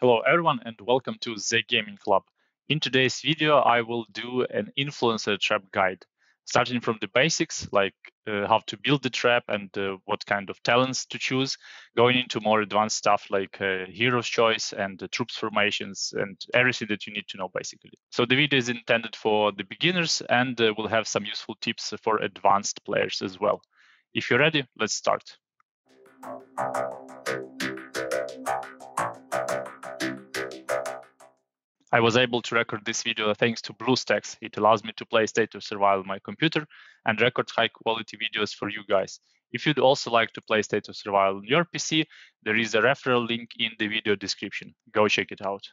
Hello everyone and welcome to the Gaming Club. In today's video, I will do an influencer trap guide, starting from the basics like how to build the trap and what kind of talents to choose, going into more advanced stuff like hero's choice and troops formations and everything that you need to know basically. So the video is intended for the beginners and will have some useful tips for advanced players as well. If you're ready, let's start. I was able to record this video thanks to BlueStacks. It allows me to play State of Survival on my computer and record high quality videos for you guys. If you'd also like to play State of Survival on your PC, there is a referral link in the video description. Go check it out.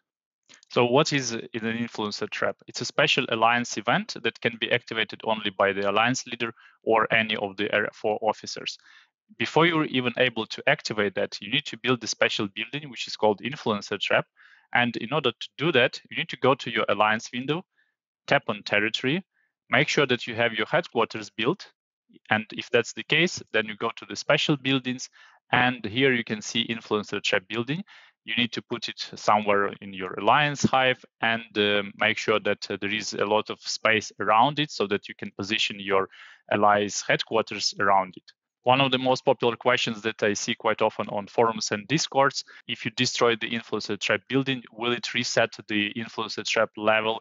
So what is an influencer trap? It's a special alliance event that can be activated only by the alliance leader or any of the Area 4 officers. Before you're even able to activate that, you need to build a special building, which is called influencer trap. And in order to do that, you need to go to your alliance window, tap on territory, make sure that you have your headquarters built. And if that's the case, then you go to the special buildings. And here you can see influencer trap building. You need to put it somewhere in your alliance hive and make sure that there is a lot of space around it so that you can position your allies headquarters around it. One of the most popular questions that I see quite often on forums and discords, if you destroy the influencer trap building, will it reset the influencer trap level?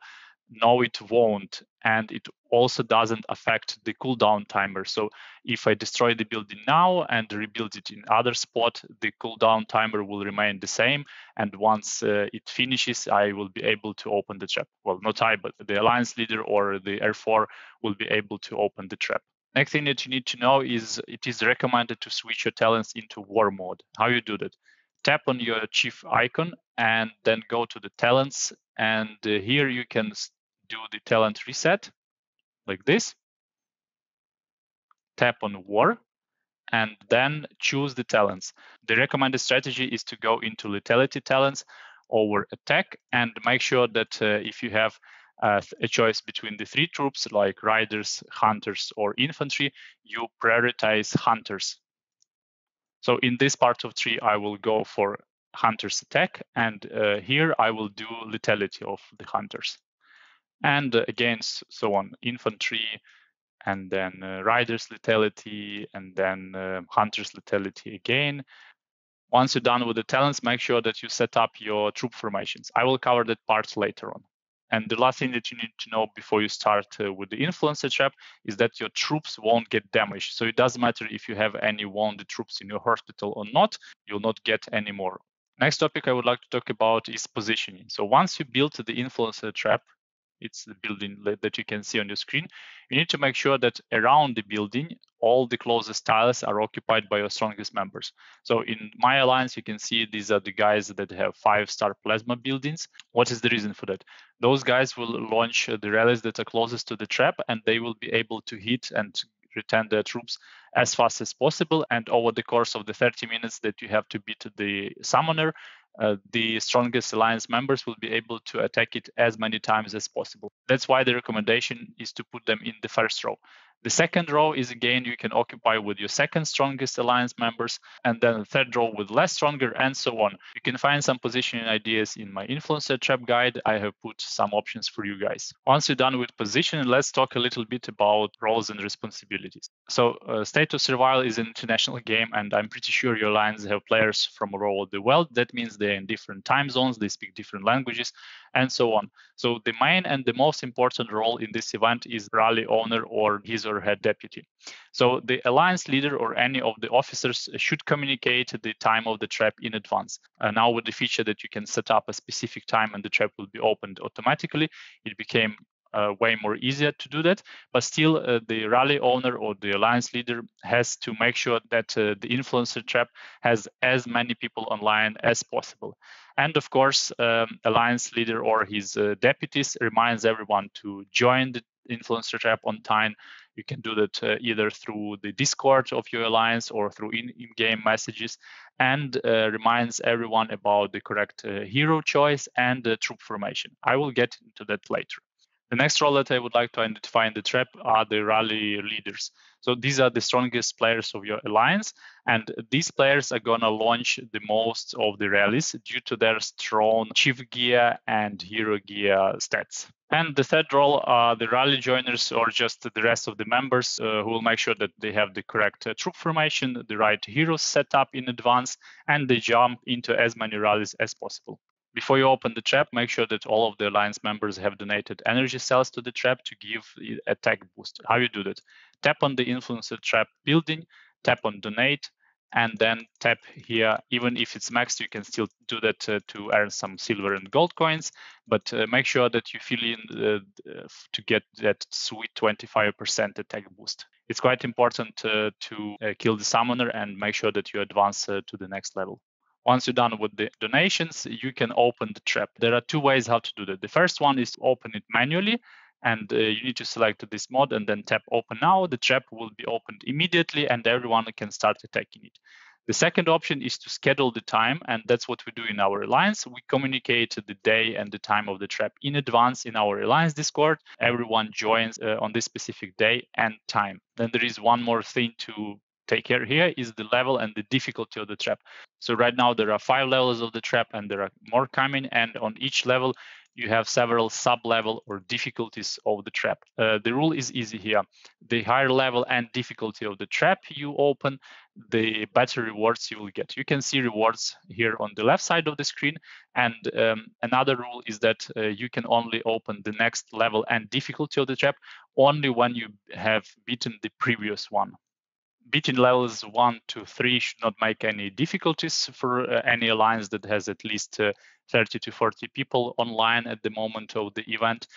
No, it won't. And it also doesn't affect the cooldown timer. So if I destroy the building now and rebuild it in other spot, the cooldown timer will remain the same. And once it finishes, I will be able to open the trap. Well, not I, but the alliance leader or the R4 will be able to open the trap. Next thing that you need to know is it is recommended to switch your talents into war mode. How you do that? Tap on your chief icon and then go to the talents. And here you can do the talent reset like this. Tap on war and then choose the talents. The recommended strategy is to go into lethality talents over attack and make sure that if you have a choice between the three troops like riders, hunters, or infantry, you prioritize hunters. So in this part of tree, I will go for hunters attack, and here I will do lethality of the hunters. And again, so on, infantry, and then riders lethality, and then hunters lethality again. Once you're done with the talents, make sure that you set up your troop formations. I will cover that part later on. And the last thing that you need to know before you start with the influencer trap is that your troops won't get damaged. So it doesn't matter if you have any wounded troops in your hospital or not, you'll not get any more. Next topic I would like to talk about is positioning. So once you build the influencer trap, it's the building that you can see on your screen. You need to make sure that around the building, all the closest tiles are occupied by your strongest members. So in my alliance, you can see these are the guys that have 5-star plasma buildings. What is the reason for that? Those guys will launch the rallies that are closest to the trap, and they will be able to hit and return their troops as fast as possible. And over the course of the 30 minutes that you have to beat the summoner, the strongest alliance members will be able to attack it as many times as possible. That's why the recommendation is to put them in the first row. The second row is again you can occupy with your second strongest alliance members, and then the third row with less stronger, and so on. You can find some positioning ideas in my influencer trap guide. I have put some options for you guys. Once you're done with positioning, let's talk a little bit about roles and responsibilities. So State of Survival is an international game, and I'm pretty sure your alliance have players from all over the world. That means they're in different time zones, they speak different languages, and so on. So the main and the most important role in this event is rally owner or his or her deputy. So the alliance leader or any of the officers should communicate the time of the trap in advance. Now with the feature that you can set up a specific time and the trap will be opened automatically, it became way more easier to do that, but still the rally owner or the alliance leader has to make sure that the influencer trap has as many people online as possible. And of course, alliance leader or his deputies reminds everyone to join the influencer trap on time. You can do that either through the Discord of your alliance or through in-game messages, and reminds everyone about the correct hero choice and troop formation. I will get into that later. The next role that I would like to identify in the trap are the rally leaders. So these are the strongest players of your alliance, and these players are going to launch the most of the rallies due to their strong chief gear and hero gear stats. And the third role are the rally joiners, or just the rest of the members who will make sure that they have the correct troop formation, the right heroes set up in advance, and they jump into as many rallies as possible. Before you open the trap, make sure that all of the alliance members have donated energy cells to the trap to give a tech boost. How you do that? Tap on the influencer trap building, tap on donate, and then tap here. Even if it's maxed, you can still do that to earn some silver and gold coins, but make sure that you fill in to get that sweet 25% attack boost. It's quite important to kill the summoner and make sure that you advance to the next level. Once you're done with the donations, you can open the trap. There are two ways how to do that. The first one is to open it manually, and you need to select this mod and then tap open now. The trap will be opened immediately and everyone can start attacking it. The second option is to schedule the time, and that's what we do in our alliance. We communicate the day and the time of the trap in advance in our alliance Discord. Everyone joins on this specific day and time. Then there is one more thing to take care here is the level and the difficulty of the trap. So right now there are 5 levels of the trap and there are more coming, and on each level you have several sub-level or difficulties of the trap. The rule is easy here. The higher level and difficulty of the trap you open, the better rewards you will get. You can see rewards here on the left side of the screen. And another rule is that you can only open the next level and difficulty of the trap only when you have beaten the previous one. Beating levels 1 to 3 should not make any difficulties for any alliance that has at least 30 to 40 people online at the moment of the event.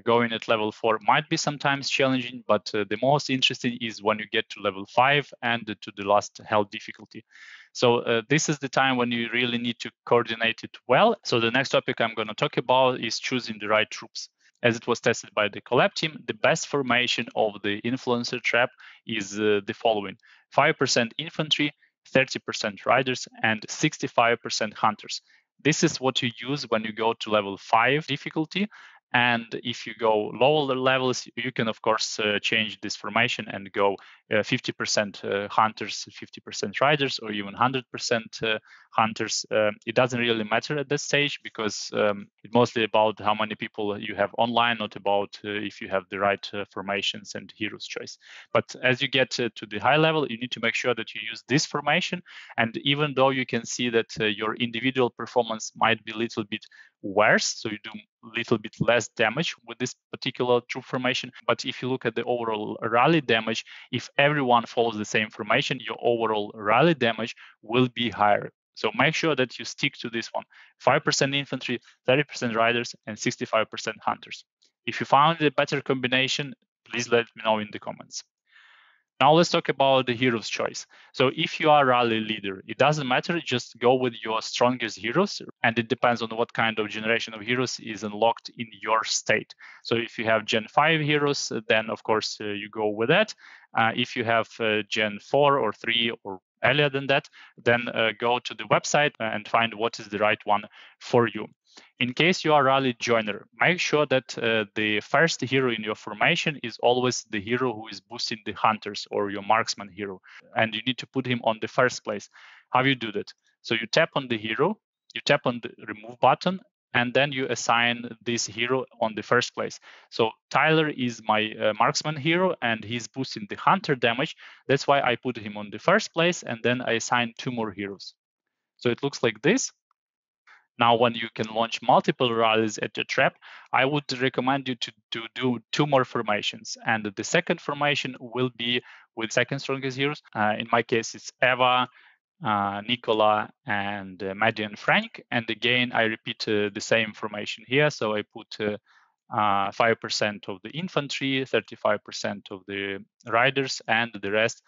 Going at level 4 might be sometimes challenging, but the most interesting is when you get to level 5 and to the last hell difficulty. So this is the time when you really need to coordinate it well. So the next topic I'm going to talk about is choosing the right troops. As it was tested by the Collab team, the best formation of the influencer trap is the following: 5% infantry, 30% riders, and 65% hunters. This is what you use when you go to level 5 difficulty. And if you go lower levels, you can, of course, change this formation and go 50% hunters, 50% riders, or even 100% hunters. It doesn't really matter at this stage because it's mostly about how many people you have online, not about if you have the right formations and heroes choice. But as you get to the high level, you need to make sure that you use this formation. And even though you can see that your individual performance might be a little bit worse, so you do a little bit less damage with this particular troop formation. But if you look at the overall rally damage, if everyone follows the same formation, your overall rally damage will be higher. So make sure that you stick to this one: 5% infantry, 30% riders, and 65% hunters. If you found a better combination, please let me know in the comments. Now let's talk about the hero's choice. So if you are a rally leader, it doesn't matter, just go with your strongest heroes, and it depends on what kind of generation of heroes is unlocked in your state. So if you have Gen 5 heroes, then of course you go with that. If you have Gen 4 or 3 or earlier than that, then go to the website and find what is the right one for you. In case you are a rally joiner, make sure that the first hero in your formation is always the hero who is boosting the hunters or your marksman hero, and you need to put him on the first place. How you do that? So you tap on the hero, you tap on the remove button, and then you assign this hero on the first place. So Tyler is my marksman hero and he's boosting the hunter damage. That's why I put him on the first place, and then I assign 2 more heroes. So it looks like this. Now, when you can launch multiple rallies at the trap, I would recommend you to do 2 more formations. And the second formation will be with second strongest heroes. In my case, it's Eva, Nicola, and Maddie Frank. And again, I repeat the same formation here. So I put 5% of the infantry, 35% of the riders, and the rest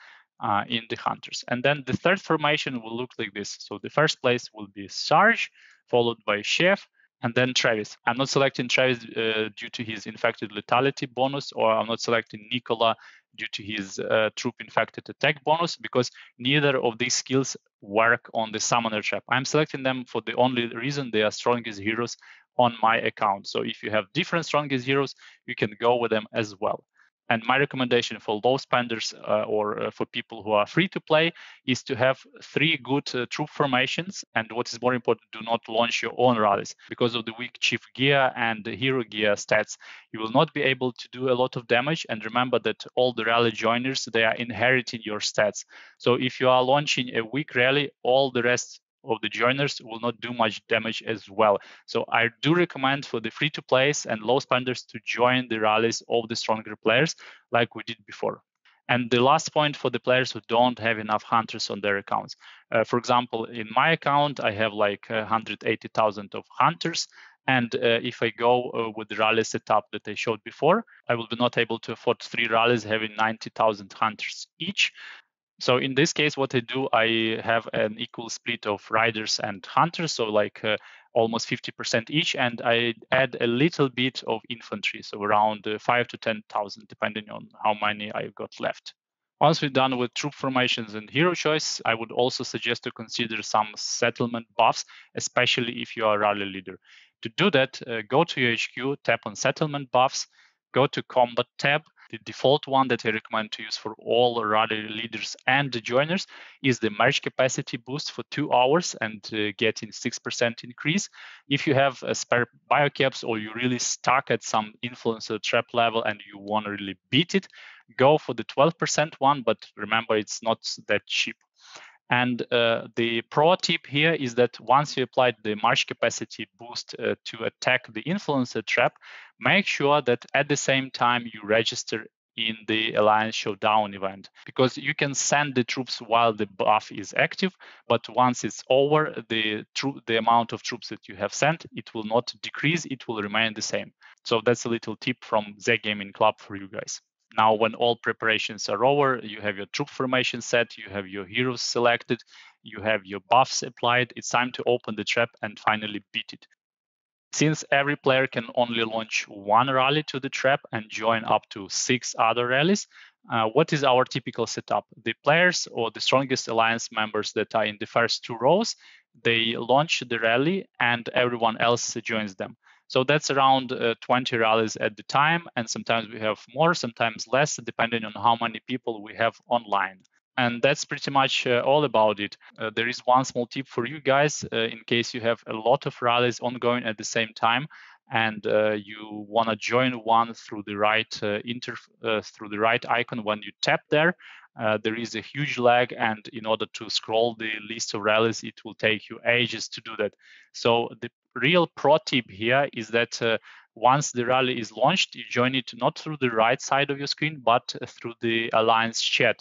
in the hunters. And then the third formation will look like this. So the first place will be Sarge, followed by Chef, and then Travis. I'm not selecting Travis due to his infected lethality bonus, or I'm not selecting Nicola due to his troop infected attack bonus, because neither of these skills work on the summoner trap. I'm selecting them for the only reason they are strongest heroes on my account. So if you have different strongest heroes, you can go with them as well. And my recommendation for low spenders or for people who are free to play is to have 3 good troop formations. And what is more important, do not launch your own rallies. Because of the weak chief gear and the hero gear stats, you will not be able to do a lot of damage. And remember that all the rally joiners, they are inheriting your stats. So if you are launching a weak rally, all the rest of the joiners will not do much damage as well. So I do recommend for the free-to-plays and low spenders to join the rallies of the stronger players like we did before. And the last point for the players who don't have enough hunters on their accounts. For example, in my account, I have like 180,000 of hunters. And if I go with the rally setup that I showed before, I will be not able to afford 3 rallies having 90,000 hunters each. So in this case, what I do, I have an equal split of riders and hunters, so like almost 50% each, and I add a little bit of infantry, so around 5 to 10,000, depending on how many I've got left. Once we're done with troop formations and hero choice, I would also suggest to consider some settlement buffs, especially if you are a rally leader. To do that, go to your HQ, tap on settlement buffs, go to combat tab. The default one that I recommend to use for all rally leaders and the joiners is the merge capacity boost for 2 hours and getting 6% increase. If you have a spare biocaps or you're really stuck at some influencer trap level and you want to really beat it, go for the 12% one, but remember it's not that cheap. And the pro tip here is that once you apply the march capacity boost to attack the influencer trap, make sure that at the same time you register in the Alliance Showdown event, because you can send the troops while the buff is active, but once it's over, the amount of troops that you have sent, it will not decrease, it will remain the same. So that's a little tip from the Gaming Club for you guys. Now, when all preparations are over, you have your troop formation set, you have your heroes selected, you have your buffs applied, it's time to open the trap and finally beat it. Since every player can only launch 1 rally to the trap and join up to 6 other rallies, what is our typical setup? The players or the strongest alliance members that are in the first 2 rows, they launch the rally and everyone else joins them. So that's around 20 rallies at the time, and sometimes we have more, sometimes less, depending on how many people we have online. And that's pretty much all about it. There is one small tip for you guys in case you have a lot of rallies ongoing at the same time, and you want to join one through the right through the right icon. When you tap there, there is a huge lag, and in order to scroll the list of rallies, it will take you ages to do that. So the real pro tip here is that once the rally is launched, you join it not through the right side of your screen, but through the Alliance chat.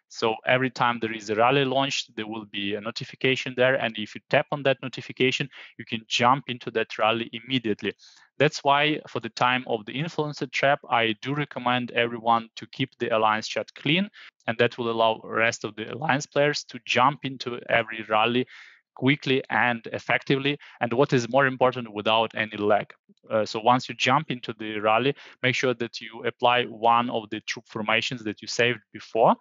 So every time there is a rally launched, there will be a notification there. And if you tap on that notification, you can jump into that rally immediately. That's why for the time of the influencer trap, I do recommend everyone to keep the Alliance chat clean. And that will allow the rest of the Alliance players to jump into every rally quickly and effectively. And what is more important, without any lag. So once you jump into the rally, make sure that you apply one of the troop formations that you saved before,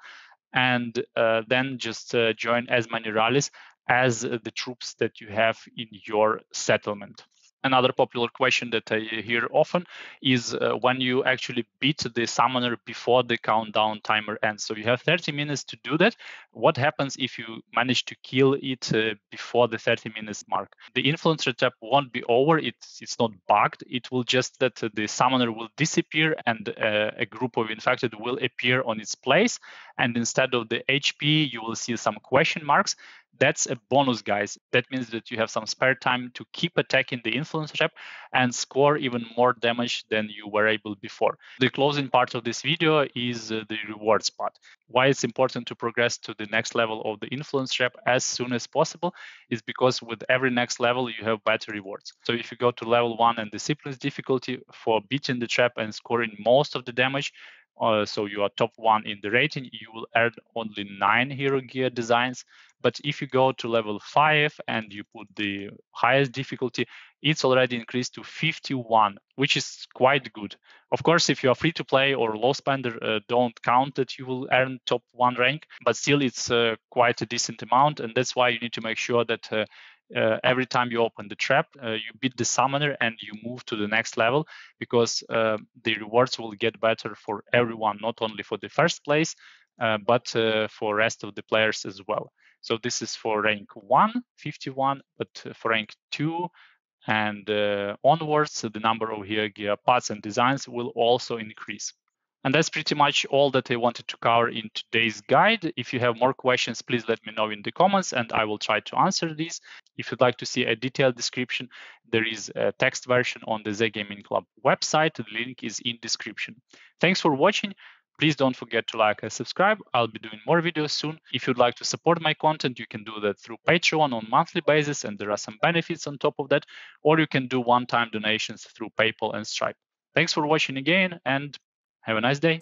and then just join as many rallies as the troops that you have in your settlement. Another popular question that I hear often is when you actually beat the summoner before the countdown timer ends. So you have 30 minutes to do that. What happens if you manage to kill it before the 30 minutes mark? The influencer trap won't be over. It's not bugged. It will just that the summoner will disappear and a group of infected will appear on its place. And instead of the HP, you will see some question marks. That's a bonus, guys. That means that you have some spare time to keep attacking the influence trap and score even more damage than you were able before. The closing part of this video is the rewards part. Why it's important to progress to the next level of the influence trap as soon as possible is because with every next level, you have better rewards. So if you go to level 1 and discipline's difficulty for beating the trap and scoring most of the damage, so you are top 1 in the rating, you will earn only 9 hero gear designs. But if you go to level 5 and you put the highest difficulty, it's already increased to 51, which is quite good. Of course, if you are free to play or low spender, don't count that you will earn top 1 rank, but still it's quite a decent amount, and that's why you need to make sure that every time you open the trap, you beat the summoner and you move to the next level, because the rewards will get better for everyone, not only for the first place, but for rest of the players as well. So this is for rank 1, 51, but for rank 2 and onwards, the number of gear parts and designs will also increase. And that's pretty much all that I wanted to cover in today's guide. If you have more questions, please let me know in the comments and I will try to answer these. If you'd like to see a detailed description, there is a text version on the Z Gaming Club website. The link is in description. Thanks for watching. Please don't forget to like and subscribe. I'll be doing more videos soon. If you'd like to support my content, you can do that through Patreon on monthly basis, and there are some benefits on top of that, or you can do one-time donations through PayPal and Stripe. Thanks for watching again, and have a nice day.